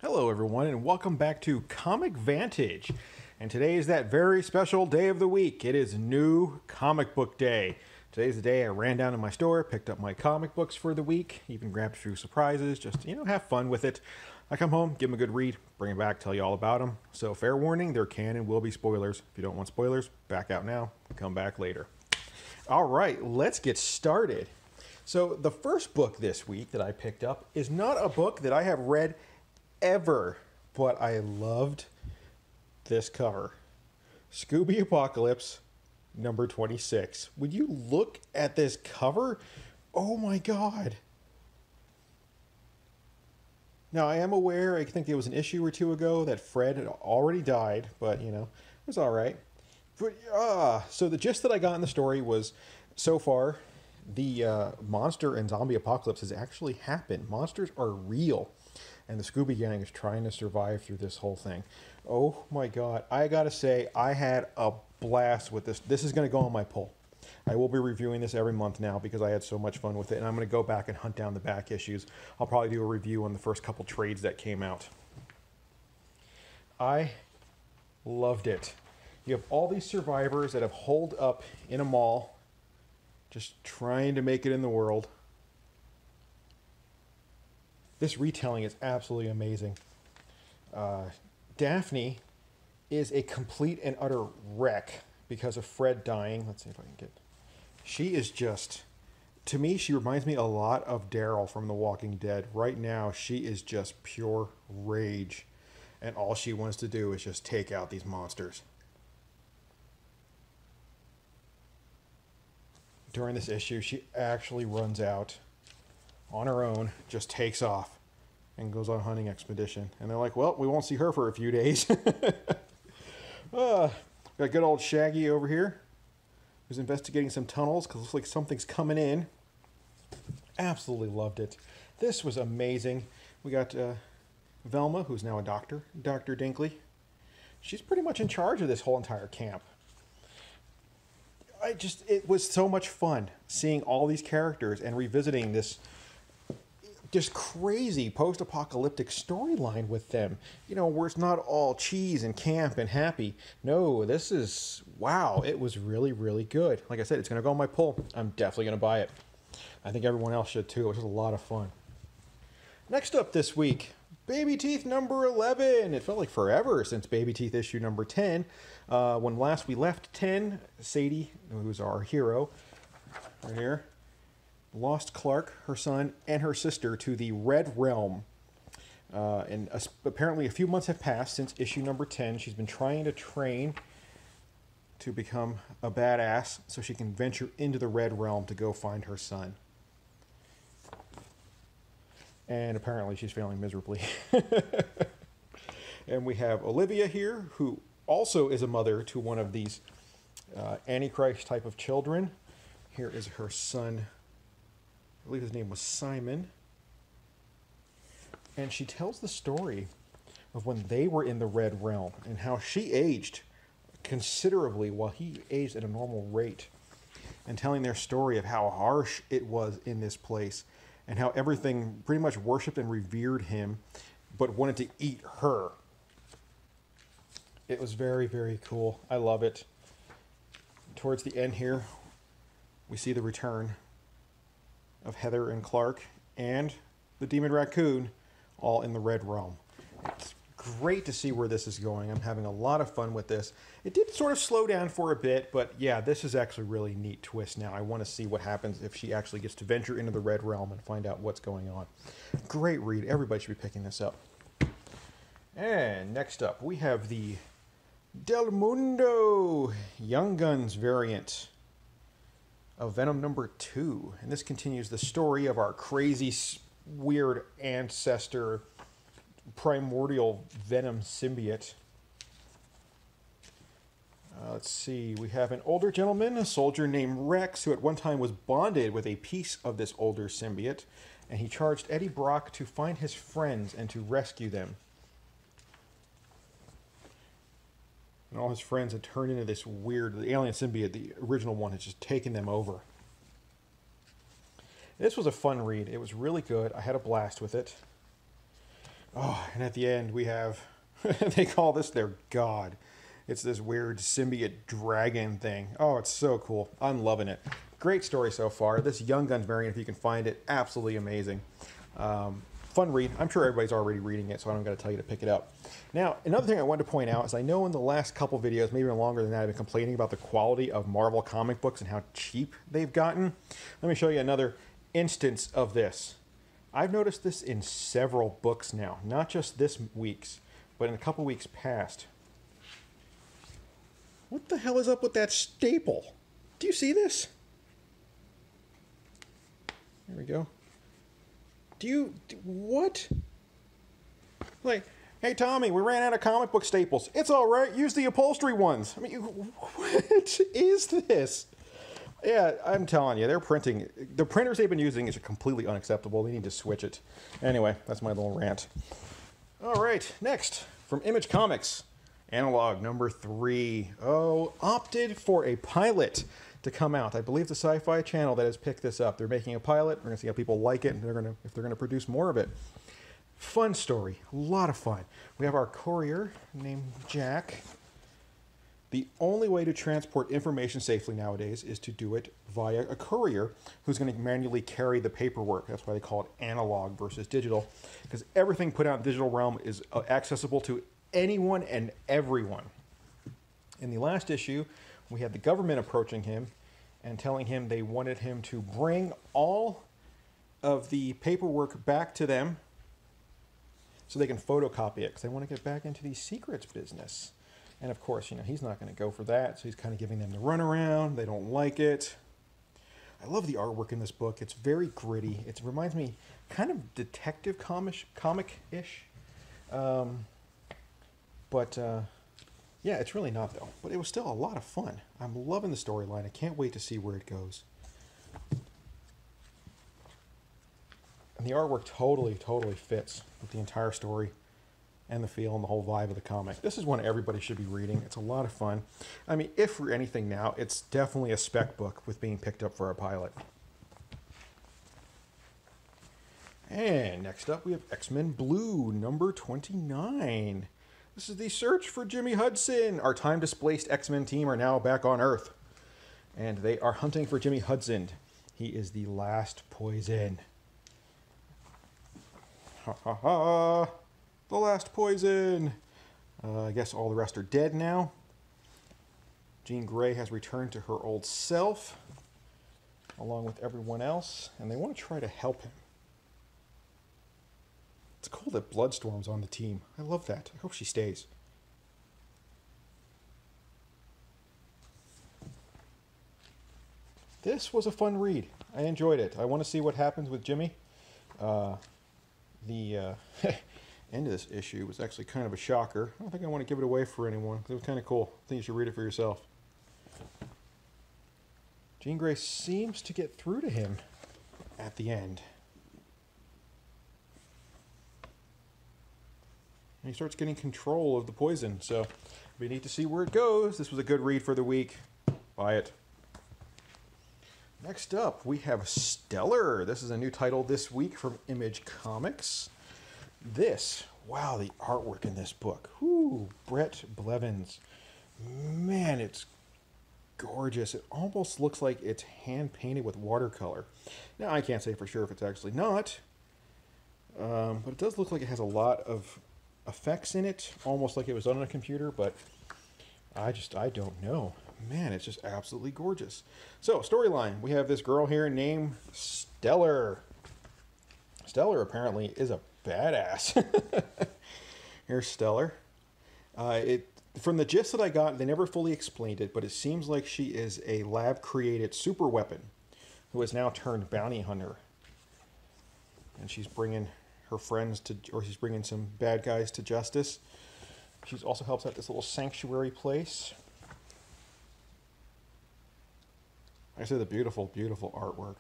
Hello everyone and welcome back to Comic Vantage. And today is that very special day of the week. It is New Comic Book Day. Today's the day I ran down to my store, picked up my comic books for the week, even grabbed a few surprises, just, have fun with it. I come home, give them a good read, bring them back, tell you all about them. So fair warning, there can and will be spoilers. If you don't want spoilers, back out now, come back later. All right, let's get started. So the first book this week that I picked up is not a book that I have read ever, but I loved this cover. Scooby Apocalypse number 26. Would you look at this cover? Oh my god. Now I am aware, I think there was an issue or two ago that Fred had already died, but it was alright. But so the gist that I got in the story was, so far the monster and zombie apocalypse has actually happened. Monsters are real. And the Scooby gang is trying to survive through this whole thing. Oh my god. I gotta say, I had a blast with this. This is going to go on my pull. I will be reviewing this every month now because I had so much fun with it. And I'm going to go back and hunt down the back issues. I'll probably do a review on the first couple trades that came out. I loved it. You have all these survivors that have holed up in a mall, just trying to make it in the world. This retelling is absolutely amazing. Daphne is a complete and utter wreck because of Fred dying. Let's see if I can get... She is just... To me, she reminds me a lot of Daryl from The Walking Dead. Right now, she is just pure rage. And all she wants to do is just take out these monsters. During this issue, she actually runs out on her own, just takes off and goes on a hunting expedition. And they're like, well, we won't see her for a few days. Got good old Shaggy over here, who's investigating some tunnels because it looks like something's coming in. Absolutely loved it. This was amazing. We got Velma, who's now a doctor, Dr. Dinkley. She's pretty much in charge of this whole entire camp. It was so much fun seeing all these characters and revisiting this just crazy post-apocalyptic storyline with them. Where it's not all cheese and camp and happy. No, this is, wow, it was really, really good. Like I said, it's going to go on my pull. I'm definitely going to buy it. I think everyone else should too. It was just a lot of fun. Next up this week, Baby Teeth number 11. It felt like forever since Baby Teeth issue number 10. When last we left 10, Sadie, who's our hero, right here, lost Clark, her son, and her sister to the Red Realm. And apparently a few months have passed since issue number 10. She's been trying to train to become a badass so she can venture into the Red Realm to go find her son. And apparently she's failing miserably. And we have Olivia here, who also is a mother to one of these Antichrist type of children. Here is her son. I believe his name was Simon. And she tells the story of when they were in the Red Realm and how she aged considerably while he aged at a normal rate. And telling their story of how harsh it was in this place and how everything pretty much worshipped and revered him but wanted to eat her. It was very, very cool. I love it. Towards the end here, we see the return of Heather and Clark and the Demon Raccoon all in the Red Realm. It's great to see where this is going. I'm having a lot of fun with this. It did sort of slow down for a bit, but yeah, this is actually a really neat twist now. I want to see what happens if she actually gets to venture into the Red Realm and find out what's going on. Great read. Everybody should be picking this up. And next up, we have the Del Mundo Young Guns variant of Venom number 2. And this continues the story of our crazy, weird ancestor, primordial Venom symbiote. Let's see, we have an older gentleman, a soldier named Rex, who at one time was bonded with a piece of this older symbiote, and he charged Eddie Brock to find his friends and to rescue them. And all his friends had turned into this weird, the alien symbiote, the original one, had just taken them over. This was a fun read. It was really good. I had a blast with it. Oh, and at the end we have, they call this their god. It's this weird symbiote dragon thing. Oh, it's so cool. I'm loving it. Great story so far. This Young Guns variant, if you can find it, absolutely amazing. Fun read. I'm sure everybody's already reading it, so I don't got to tell you to pick it up. Now, another thing I wanted to point out is I know in the last couple videos, maybe even longer than that, I've been complaining about the quality of Marvel comic books and how cheap they've gotten. Let me show you another instance of this. I've noticed this in several books now, not just this week's, but in a couple weeks past. What the hell is up with that staple? Do you see this? There we go. What? Like, hey Tommy, we ran out of comic book staples. It's all right, use the upholstery ones. I mean, what is this? Yeah, I'm telling you, the printers they've been using is completely unacceptable. They need to switch it. Anyway, that's my little rant. All right, next, from Image Comics, Analog number 3. Oh, opted for a pilot to come out. I believe the Sci-Fi Channel that has picked this up. They're making a pilot. We're going to see how people like it, and if they're going to produce more of it. Fun story. A lot of fun. We have our courier named Jack. The only way to transport information safely nowadays is to do it via a courier who's going to manually carry the paperwork. That's why they call it analog versus digital, because everything put out in the digital realm is accessible to anyone and everyone. In the last issue, we had the government approaching him and telling him they wanted him to bring all of the paperwork back to them so they can photocopy it, because they want to get back into the secrets business. And of course, you know, he's not going to go for that, so he's kind of giving them the runaround. They don't like it. I love the artwork in this book. It's very gritty. It reminds me kind of detective comic-ish. Yeah, it's really not, though. But it was still a lot of fun. I'm loving the storyline. I can't wait to see where it goes. And the artwork totally fits with the entire story and the feel and the whole vibe of the comic. This is one everybody should be reading. It's a lot of fun. I mean, if for anything now, it's definitely a spec book with being picked up for a pilot. And next up, we have X-Men Blue, number 29. This is the search for Jimmy Hudson. Our time-displaced X-Men team are now back on Earth. And they are hunting for Jimmy Hudson. He is the last poison. Ha ha ha. The last poison. I guess all the rest are dead now. Jean Grey has returned to her old self, along with everyone else. And they want to try to help him. It's cool that Bloodstorm's on the team. I love that. I hope she stays. This was a fun read. I enjoyed it. I want to see what happens with Jimmy. The end of this issue was actually kind of a shocker. I don't think I want to give it away for anyone, because it was kind of cool. I think you should read it for yourself. Jean Grey seems to get through to him at the end. And he starts getting control of the poison, so we need to see where it goes. This was a good read for the week. Buy it. Next up, we have Stellar. This is a new title this week from Image Comics. Wow, the artwork in this book. Whoo, Brett Blevins. Man, it's gorgeous. It almost looks like it's hand-painted with watercolor. Now, I can't say for sure if it's actually not, but it does look like it has a lot of effects in it, almost like it was done on a computer, but I don't know. Man, it's just absolutely gorgeous. So, storyline. We have this girl here named Stellar. Stellar apparently is a badass. Here's Stellar. From the gist that I got, they never fully explained it, but it seems like she is a lab-created super weapon who has now turned bounty hunter. And she's bringing her friends she's bringing some bad guys to justice. She also helps out this little sanctuary place. I say the beautiful, beautiful artwork.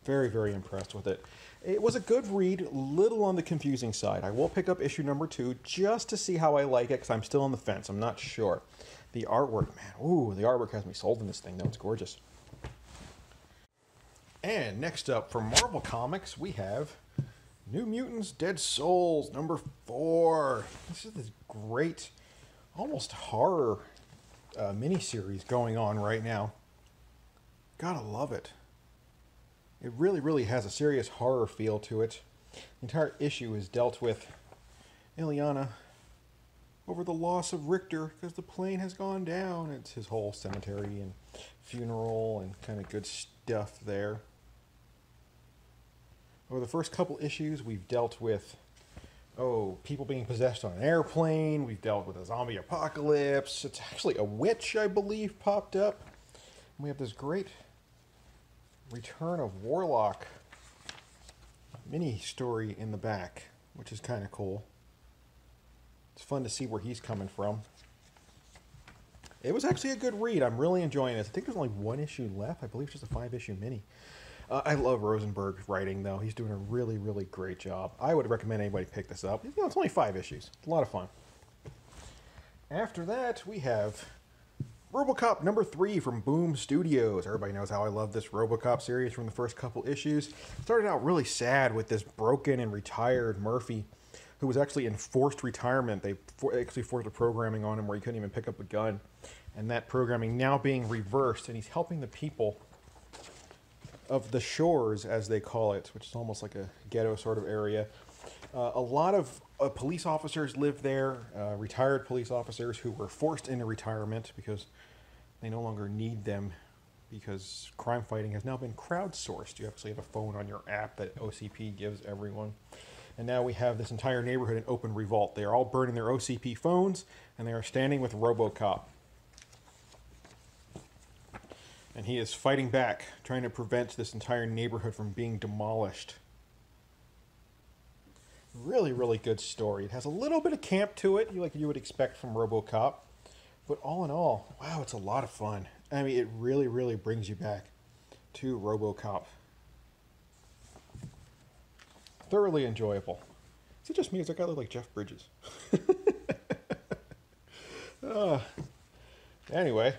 Very, very impressed with it. It was a good read, little on the confusing side. I will pick up issue number 2 just to see how I like it, because I'm still on the fence. I'm not sure. The artwork, man, ooh, the artwork has me sold in this thing, though. It's gorgeous. And next up, from Marvel Comics, we have New Mutants, Dead Souls, number 4. This is this great, almost horror miniseries going on right now. Gotta love it. It really, really has a serious horror feel to it. The entire issue is dealt with Ileana over the loss of Richter because the plane has gone down. It's his whole cemetery and funeral and kind of good stuff there. Over the first couple issues, we've dealt with, people being possessed on an airplane. We've dealt with a zombie apocalypse. It's actually a witch, I believe, popped up. And we have this great Return of Warlock mini story in the back, which is kind of cool. It's fun to see where he's coming from. It was actually a good read. I'm really enjoying this. I think there's only one issue left. I believe it's just a 5-issue mini. I love Rosenberg's writing, though. He's doing a really, really great job. I would recommend anybody pick this up. You know, it's only 5 issues. It's a lot of fun. After that, we have Robocop number 3 from Boom Studios. Everybody knows how I love this Robocop series from the first couple issues. Started out really sad with this broken and retired Murphy, who was actually in forced retirement. They actually forced a programming on him where he couldn't even pick up a gun. And that programming now being reversed, and he's helping the people of the shores, as they call it, which is almost like a ghetto sort of area. A lot of police officers live there, retired police officers who were forced into retirement because they no longer need them because crime fighting has now been crowdsourced. You actually have a phone on your app that OCP gives everyone. And now we have this entire neighborhood in open revolt. They are all burning their OCP phones, and they are standing with Robocop. And he is fighting back, trying to prevent this entire neighborhood from being demolished. Really, really good story. It has a little bit of camp to it, like you would expect from Robocop. But all in all, wow, it's a lot of fun. I mean, it really, really brings you back to Robocop. Thoroughly enjoyable. Is it just me? Does that guy look like Jeff Bridges? Anyway,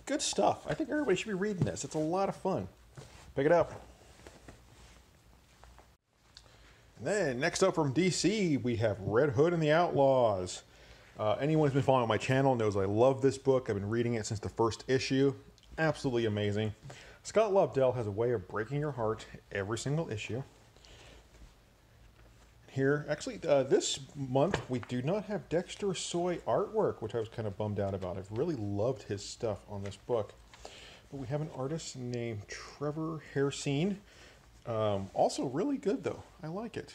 good stuff. I think everybody should be reading this. It's a lot of fun. Pick it up. And then, next up from DC, we have Red Hood and the Outlaws. Anyone who's been following my channel knows I love this book. I've been reading it since the first issue. Absolutely amazing. Scott Lobdell has a way of breaking your heart every single issue. Here, actually, this month we do not have Dexter Soy artwork, which I was kind of bummed out about. I've really loved his stuff on this book. But we have an artist named Trevor Hairsine. Also really good, though. I like it.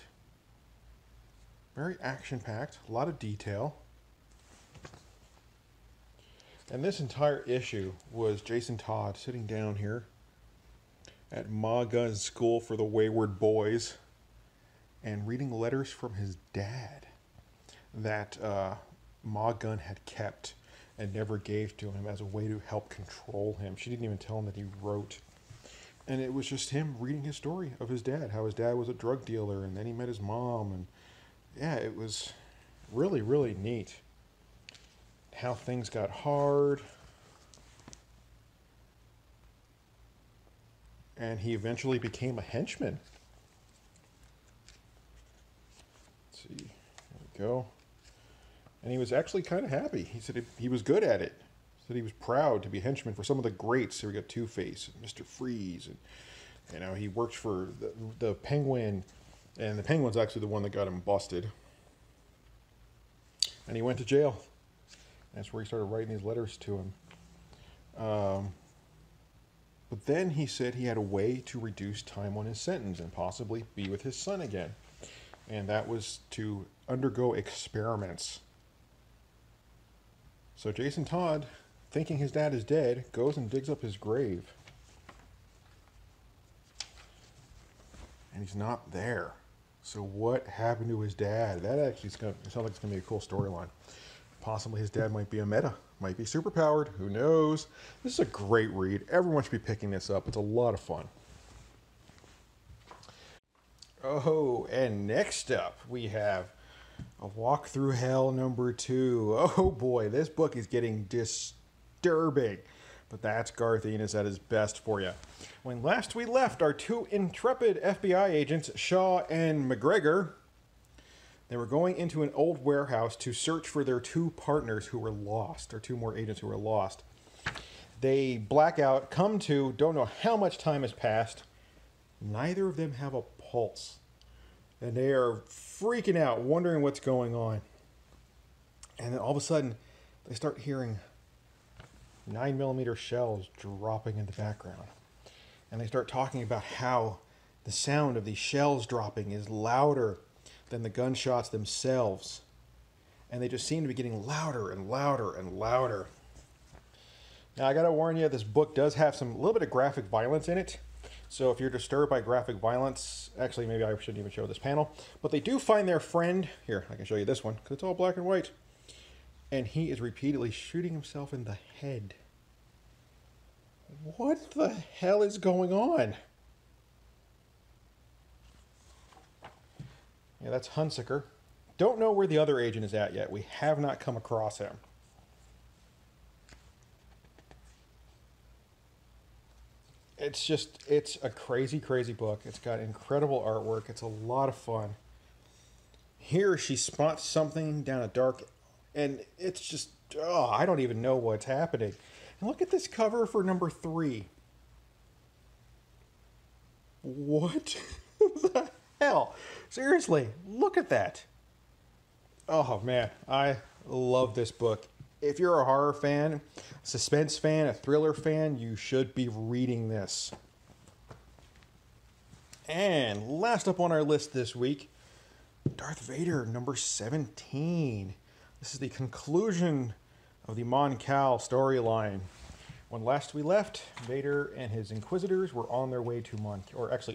Very action-packed, a lot of detail. And this entire issue was Jason Todd sitting down here at Ma Gunn's School for the Wayward Boys and reading letters from his dad that Ma Gunn had kept and never gave to him as a way to help control him. She didn't even tell him that he wrote. And it was just him reading his story of his dad, how his dad was a drug dealer, and then he met his mom. And yeah, it was really, really neat. How things got hard. And he eventually became a henchman. There we go. And he was actually kind of happy. He said he was good at it. He said he was proud to be a henchman for some of the greats. So we got Two-Face and Mr. Freeze, and you know, he worked for the Penguin, and the Penguin's actually the one that got him busted. And he went to jail. That's where he started writing these letters to him. But then he said he had a way to reduce time on his sentence and possibly be with his son again. And that was to undergo experiments. So Jason Todd, thinking his dad is dead, goes and digs up his grave. And he's not there. So what happened to his dad? That actually sounds like it's going to be a cool storyline. Possibly his dad might be a meta. Might be superpowered. Who knows? This is a great read. Everyone should be picking this up. It's a lot of fun. Oh, and next up we have A Walk Through Hell number 2. Oh boy, this book is getting disturbing. But that's Garth Ennis at his best for you. When last we left, our two intrepid FBI agents, Shaw and McGregor, they were going into an old warehouse to search for their two partners who were lost, or two more agents who were lost. They black out, come to, don't know how much time has passed. Neither of them have a pulse. And they are freaking out, wondering what's going on. And then all of a sudden, they start hearing 9mm shells dropping in the background. And they start talking about how the sound of these shells dropping is louder than the gunshots themselves. And they just seem to be getting louder and louder and louder. Now, I gotta warn you, this book does have a little bit of graphic violence in it. So if you're disturbed by graphic violence, actually maybe I shouldn't even show this panel, but they do find their friend. Here, I can show you this one, because it's all black and white. And he is repeatedly shooting himself in the head. What the hell is going on? Yeah, that's Hunsaker. Don't know where the other agent is at yet. We have not come across him. It's a crazy, crazy book. It's got incredible artwork. It's a lot of fun. Here she spots something down a dark, and it's just, oh, I don't even know what's happening. And look at this cover for number 3. What the hell? Seriously, look at that. Oh man, I love this book. If you're a horror fan, suspense fan, a thriller fan, you should be reading this. And last up on our list this week, Darth Vader, number 17. This is the conclusion of the Mon Cal storyline. When last we left, Vader and his Inquisitors were on their way to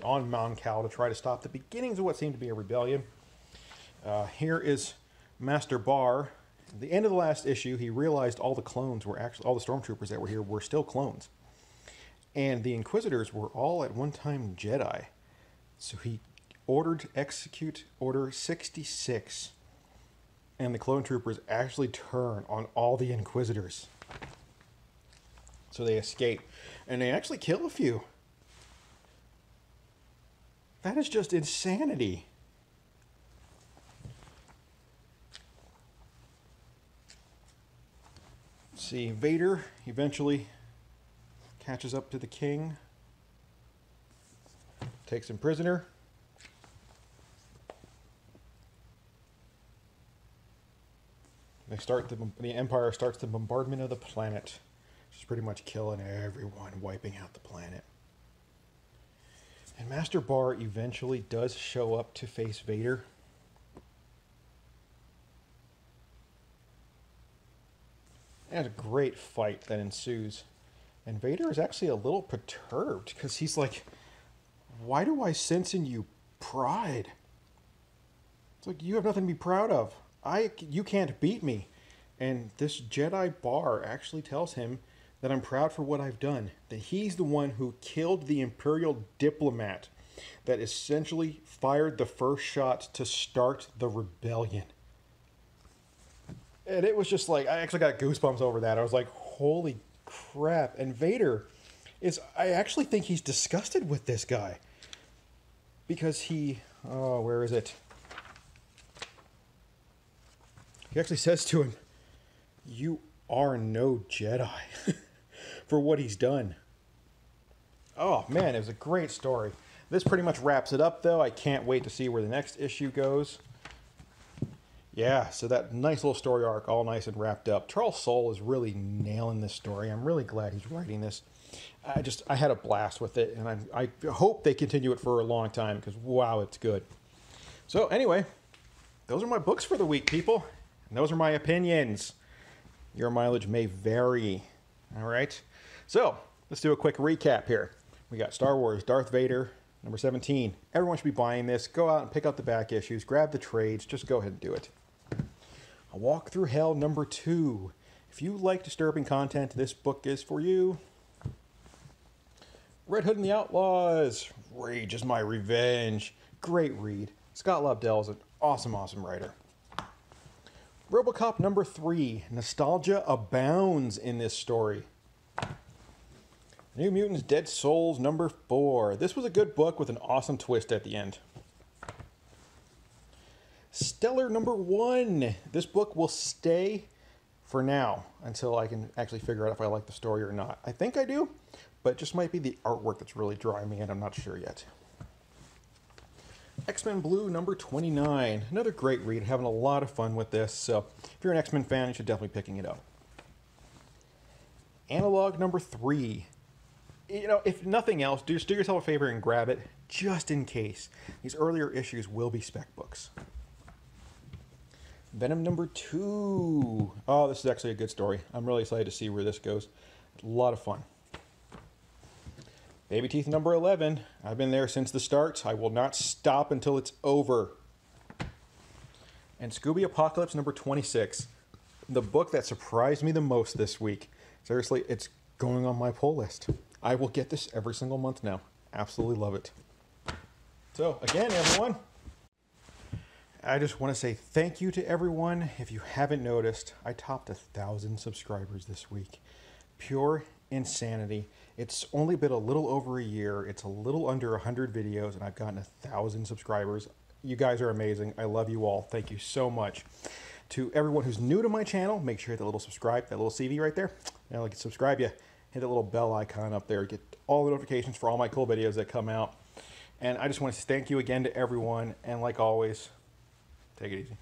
on Mon Cal to try to stop the beginnings of what seemed to be a rebellion. Here is Master Barr. At the end of the last issue, he realized all the stormtroopers that were here were still clones. And the Inquisitors were all at one time Jedi. So he ordered to execute Order 66. And the clone troopers actually turn on all the Inquisitors. So they escape. And they actually kill a few. That is just insanity. See, Vader eventually catches up to the king, takes him prisoner. The Empire starts the bombardment of the planet, just pretty much killing everyone, wiping out the planet. And Master Barr eventually does show up to face Vader. And a great fight that ensues. And Vader is actually a little perturbed because he's like, why do I sense in you pride? It's like, you have nothing to be proud of. You can't beat me. And this Jedi Barr actually tells him that I'm proud for what I've done. That he's the one who killed the Imperial diplomat that essentially fired the first shot to start the rebellion. And it was just like, I actually got goosebumps over that. I was like, holy crap. And Vader I actually think he's disgusted with this guy. Because where is it? He actually says to him, you are no Jedi for what he's done. Oh man, it was a great story. This pretty much wraps it up though. I can't wait to see where the next issue goes. Yeah, so that nice little story arc, all nice and wrapped up. Charles Soule is really nailing this story. I'm really glad he's writing this. I had a blast with it, and I hope they continue it for a long time, because wow, it's good. So anyway, those are my books for the week, people. And those are my opinions. Your mileage may vary. All right? So, let's do a quick recap here. We got Star Wars, Darth Vader, number 17. Everyone should be buying this. Go out and pick up the back issues. Grab the trades. Just go ahead and do it. A Walk Through Hell, number 2. If you like disturbing content, this book is for you. Red Hood and the Outlaws. Rage is my revenge. Great read. Scott Lobdell is an awesome, awesome writer. Robocop number 3. Nostalgia abounds in this story. New Mutants Dead Souls number 4. This was a good book with an awesome twist at the end. Stellar number 1. This book will stay for now until I can actually figure out if I like the story or not. I think I do, but it just might be the artwork that's really drawing me in. I'm not sure yet. X-Men Blue number 29. Another great read. Having a lot of fun with this. So if you're an X-Men fan, you should definitely be picking it up. Analog number 3. You know, if nothing else, just do yourself a favor and grab it, just in case. These earlier issues will be spec books. Venom number 2. Oh, this is actually a good story. I'm really excited to see where this goes. A lot of fun. Baby Teeth number 11. I've been there since the start. I will not stop until it's over. And Scooby Apocalypse number 26. The book that surprised me the most this week. Seriously, it's going on my pull list. I will get this every single month now. Absolutely love it. So, again, everyone, I just want to say thank you to everyone. If you haven't noticed, I topped 1,000 subscribers this week. Pure insanity. It's only been a little over a year. It's a little under 100 videos, and I've gotten 1,000 subscribers. You guys are amazing. I love you all. Thank you so much. To everyone who's new to my channel, make sure you hit the little subscribe, that little CV right there. Now, like, subscribe you. Hit the little bell icon up there. Get all the notifications for all my cool videos that come out. And I just want to thank you again to everyone. And like always, take it easy.